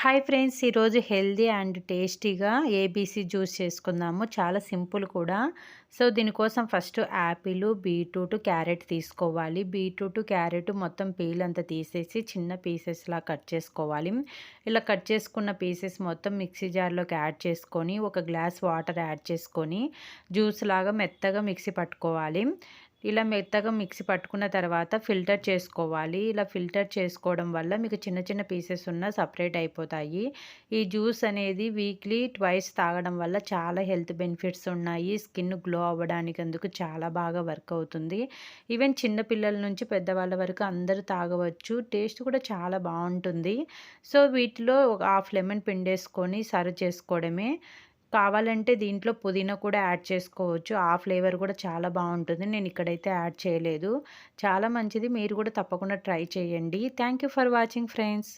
Hi friends, ఈరోజు healthy and టేస్టీగా ABC juice చేసుకుందాము. చాలా సింపుల్ కూడా. సో దీనికోసం ఫస్ట్ యాపిల్, బీట్రూట్, క్యారెట్ తీసుకోవాలి. బీట్రూట్, క్యారెట్ మొత్తం పీల్ అంతా తీసేసి చిన్న పీసెస్లా కట్ చేసుకోవాలి. ఇలా కట్ చేసుకున్న పీసెస్ మొత్తం మిక్సీ జార్లోకి యాడ్ చేసుకొని ఒక గ్లాస్ వాటర్ యాడ్ చేసుకొని జ్యూస్ లాగా మెత్తగా మిక్సీ పట్టుకోవాలి. ఇలా మెత్తగా మిక్సీ పట్టుకున్న తర్వాత ఫిల్టర్ చేసుకోవాలి. ఇలా ఫిల్టర్ చేసుకోవడం వల్ల మీకు చిన్న చిన్న పీసెస్ ఉన్న సపరేట్ అయిపోతాయి. ఈ జ్యూస్ అనేది వీక్లీ ట్వైస్ తాగడం వల్ల చాలా హెల్త్ బెనిఫిట్స్ ఉన్నాయి. స్కిన్ గ్లో అవ్వడానికి అందుకు చాలా బాగా వర్క్ అవుతుంది. ఈవెన్ చిన్న పిల్లల నుంచి పెద్దవాళ్ళ వరకు అందరూ తాగవచ్చు. టేస్ట్ కూడా చాలా బాగుంటుంది. సో వీటిలో ఒక హాఫ్ లెమన్ పిండేసుకొని సర్వ్ చేసుకోవడమే. కావాలంటే దీంట్లో పుదీనా కూడా యాడ్ చేసుకోవచ్చు. ఆ ఫ్లేవర్ కూడా చాలా బాగుంటుంది. నేను ఇక్కడైతే యాడ్ చేయలేదు. చాలా మంచిది. మీరు కూడా తప్పకుండా ట్రై చేయండి. Thank you for watching friends.